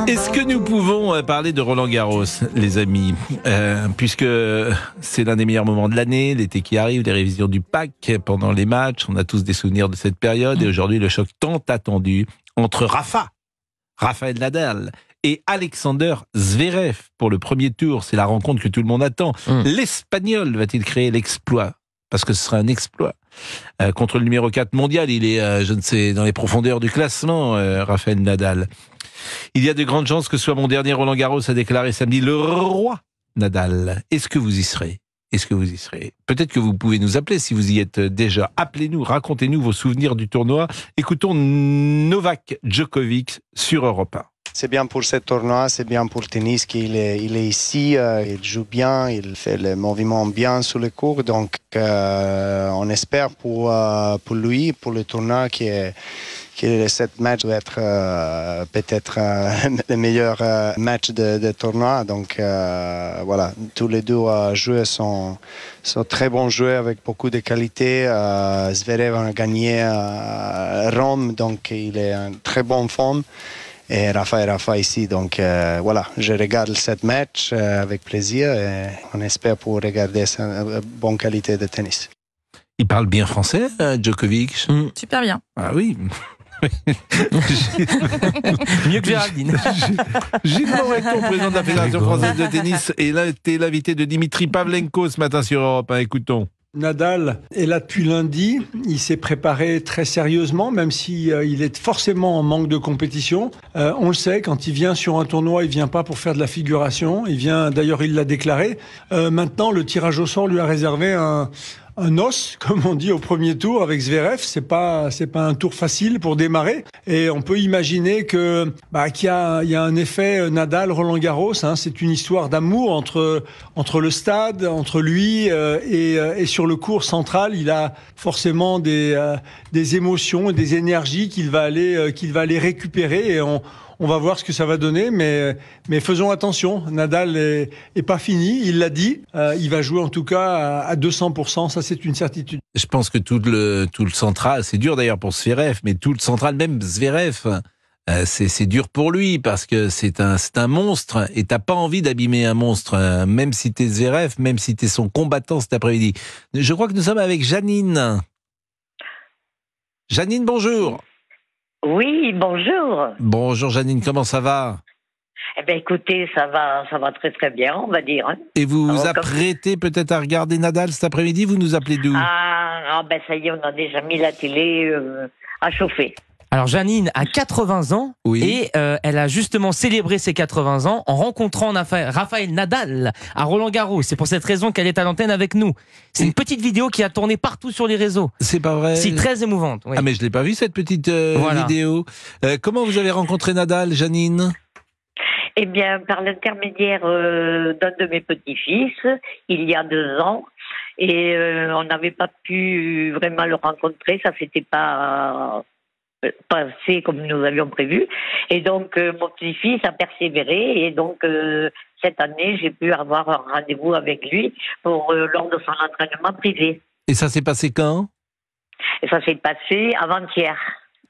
Est-ce que nous pouvons parler de Roland Garros, les amis, puisque c'est l'un des meilleurs moments de l'année, l'été qui arrive, les révisions du pack pendant les matchs, on a tous des souvenirs de cette période, et aujourd'hui le choc tant attendu entre Rafael Nadal et Alexander Zverev pour le premier tour. C'est la rencontre que tout le monde attend. L'Espagnol va-t-il créer l'exploit? Parce que ce sera un exploit. Contre le numéro 4 mondial, il est, je ne sais, dans les profondeurs du classement, Rafael Nadal. Il y a de grandes chances que ce soit mon dernier Roland Garros, a déclaré samedi le roi Nadal. Est-ce que vous y serez? Est-ce que vous y serez? Peut-être que vous pouvez nous appeler si vous y êtes déjà. Appelez-nous, racontez-nous vos souvenirs du tournoi. Écoutons Novak Djokovic sur Europe 1. C'est bien pour ce tournoi, c'est bien pour le tennis qu'il est ici, il joue bien, il fait le mouvement bien sur le court. Donc on espère pour lui, pour le tournoi, que cette match va être peut-être le meilleur match de tournoi. Donc voilà, tous les deux joueurs sont très bons joueurs avec beaucoup de qualité. Zverev a gagné Rome, donc il est en très bonne forme. Et Rafa ici, donc voilà, je regarde cette match avec plaisir et on espère pour regarder une bonne qualité de tennis. Il parle bien français, Djokovic? Super bien. Ah oui. Mieux que Géraldine. Gilles Moreton, président de la Fédération française de tennis, et là, t'es l'invité de Dimitri Pavlenko ce matin sur Europe 1. Écoutons. Nadal est là depuis lundi, il s'est préparé très sérieusement, même si il est forcément en manque de compétition. On le sait, quand il vient sur un tournoi, il vient pas pour faire de la figuration, il vient, d'ailleurs il l'a déclaré. Maintenant, le tirage au sort lui a réservé un os, comme on dit au premier tour avec Zverev. C'est pas un tour facile pour démarrer. Et on peut imaginer qu'il y a un effet Nadal Roland Garros. Hein. C'est une histoire d'amour entre le stade, entre lui et sur le court central. Il a forcément des émotions et des énergies qu'il va aller récupérer. Et on va voir ce que ça va donner, mais faisons attention. Nadal est pas fini, il l'a dit. Il va jouer en tout cas à 200%, ça c'est une certitude. Je pense que tout le central, c'est dur d'ailleurs pour Zverev, mais tout le central, même Zverev, c'est dur pour lui parce que c'est un monstre et t'as pas envie d'abîmer un monstre, même si t'es Zverev, même si t'es son combattant cet après-midi. Je crois que nous sommes avec Janine. Janine, bonjour. Oui, bonjour. Bonjour Janine, comment ça va? Eh bien écoutez, ça va très très bien, on va dire. Hein. Et vous vous apprêtez peut-être à regarder Nadal cet après-midi, vous nous appelez d'où? Ben ça y est, on a déjà mis la télé à chauffer. Alors Janine a 80 ans et elle a justement célébré ses 80 ans en rencontrant Rafael Nadal à Roland-Garros. C'est pour cette raison qu'elle est à l'antenne avec nous. C'est une petite vidéo qui a tourné partout sur les réseaux. C'est pas vrai? C'est très émouvante. Oui. Ah mais je l'ai pas vu cette petite vidéo. Comment vous avez rencontré Nadal, Janine? Eh bien, par l'intermédiaire d'un de mes petits-fils, il y a 2 ans. Et on n'avait pas pu vraiment le rencontrer, ça s'était pas passé comme nous avions prévu. Et donc, mon petit-fils a persévéré. Et donc, cette année, j'ai pu avoir un rendez-vous avec lui lors de son entraînement privé. Et ça s'est passé quand? Et ça s'est passé avant-hier.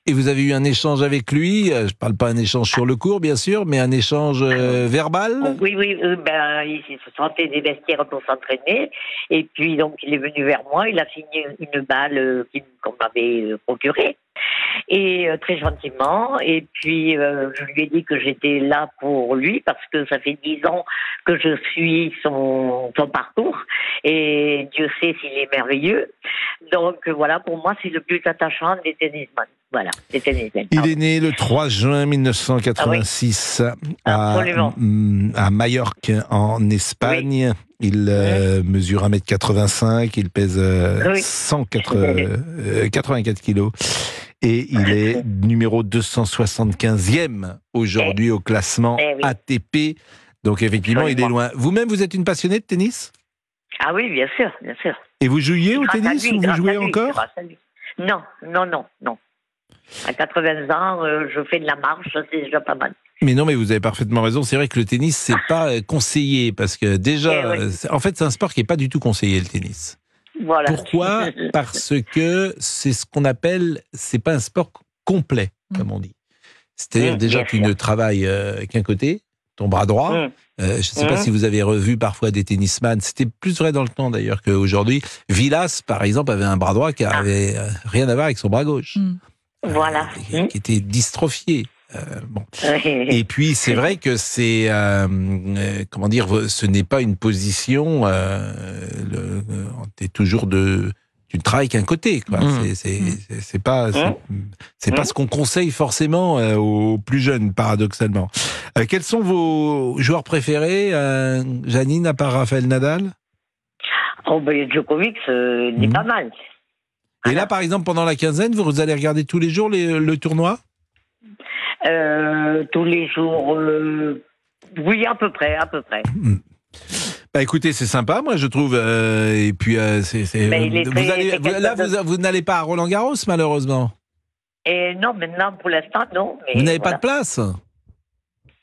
Et vous avez eu un échange avec lui? Je parle pas un échange sur le court, bien sûr, mais un échange verbal? Oui, il se sentait des vestiaires pour s'entraîner. Et puis, donc, il est venu vers moi. Il a signé une balle qu'on m'avait procurée. Et très gentiment. Et puis, je lui ai dit que j'étais là pour lui parce que ça fait 10 ans que je suis son parcours. Et Dieu sait s'il est merveilleux. Donc, voilà, pour moi, c'est le plus attachant des tennisman. Voilà, des tennisman. Il est né le 3 juin 1986 à Majorque, en Espagne. Il mesure 1m85, il pèse 84 kilos. Et il est numéro 275e aujourd'hui au classement ATP. Donc effectivement, il est loin. Vous-même, vous êtes une passionnée de tennis? Ah oui, bien sûr, bien sûr. Et vous jouiez au tennis ou vous jouez encore? Non. À 80 ans, je fais de la marche, c'est déjà pas mal. Mais non, mais vous avez parfaitement raison. C'est vrai que le tennis, c'est pas conseillé parce que déjà, en fait, c'est un sport qui est pas du tout conseillé, le tennis. Voilà. Pourquoi? Parce que c'est ce qu'on appelle, c'est pas un sport complet, comme on dit. C'est-à-dire déjà tu ne travailles qu'un côté, ton bras droit. Je ne sais pas si vous avez revu parfois des tennisman. C'était plus vrai dans le temps d'ailleurs qu'aujourd'hui. Villas, par exemple, avait un bras droit qui avait rien à voir avec son bras gauche. Voilà. Qui était dystrophié. Bon. Et puis c'est vrai que c'est comment dire, ce n'est pas une position. T'es toujours tu ne travailles qu'un côté, quoi. C'est pas ce qu'on conseille forcément aux plus jeunes, paradoxalement. Quels sont vos joueurs préférés, Janine, à part Rafael Nadal? Oh ben Djokovic, il est pas mal. Et là, par exemple, pendant la quinzaine, vous allez regarder tous les jours le tournoi? Tous les jours, oui, à peu près. Bah écoutez, c'est sympa, moi je trouve. Et puis vous n'allez pas à Roland-Garros, malheureusement. Et non, maintenant pour l'instant non. Mais vous n'avez pas de place?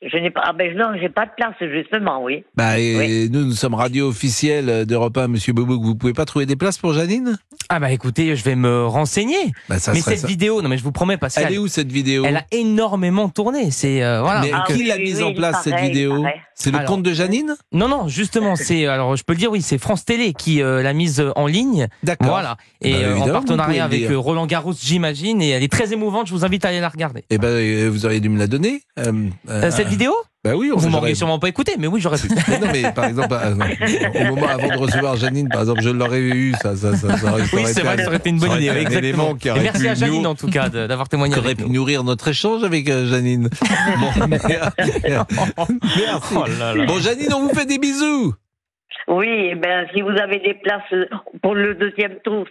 Je n'ai pas. Ah ben non, j'ai pas de place justement, oui. Bah et oui. nous sommes radio officielle d'Europe 1, Monsieur Boubouk. Vous pouvez pas trouver des places pour Janine? Ah bah écoutez, je vais me renseigner. Bah, mais cette vidéo, non mais je vous promets, parce elle est où cette vidéo? Elle a énormément tourné. C'est voilà. Mais qui l'a mise en place cette vidéo? C'est le compte de Janine? Non, justement, alors je peux le dire, oui, c'est France Télé qui l'a mise en ligne. D'accord. Voilà. Et en partenariat avec Roland Garros, j'imagine. Et elle est très émouvante. Je vous invite à aller la regarder. Eh ben, vous auriez dû me la donner. Cette vidéo? Bah oui, vous m'auriez sûrement pas écouté, mais oui, j'aurais pu. Non, mais par exemple, au moment avant de recevoir Janine, par exemple, je l'aurais eu, ça aurait oui, c'est vrai, ça aurait été une bonne idée, exactement. Et merci à Janine, en tout cas, d'avoir témoigné. Qui aurait pu nourrir notre échange avec Janine. Bon, merci. Oh là là. Bon, Janine, on vous fait des bisous. Oui, ben si vous avez des places pour le deuxième tour,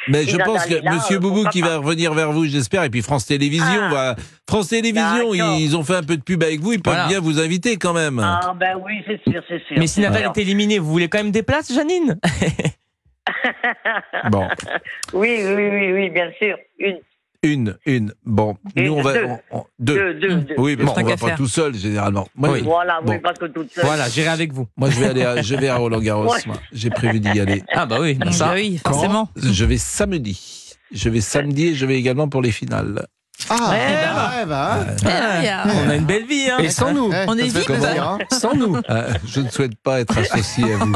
mais je pense que Monsieur Boubou qui va revenir vers vous, j'espère, et puis France Télévisions, France Télévisions, ils ont fait un peu de pub avec vous, ils peuvent bien vous inviter quand même. Ah ben oui, c'est sûr. Mais si Nadal est éliminé, vous voulez quand même des places, Janine? Bon. Oui, bien sûr. Une. Bon, nous on va deux. Oui, parce qu'on va pas tout seul généralement. Moi, voilà, oui, pas que tout seul. Voilà, j'irai avec vous. Moi, je vais à Roland Garros. J'ai prévu d'y aller. Ah bah oui, ça, oui, forcément. Je vais samedi. Et je vais également pour les finales. On a une belle vie, hein. Et sans nous. On est vite. Sans nous. Je ne souhaite pas être associé à vous.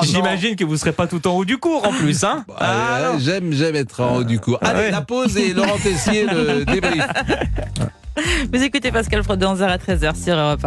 J'imagine que vous ne serez pas tout en haut du cours en plus, hein. J'aime être en haut du cours. Allez, la pause et Laurent Tessier, le débrief. Vous écoutez Pascal Freud de 11h à 13h sur Europe 1.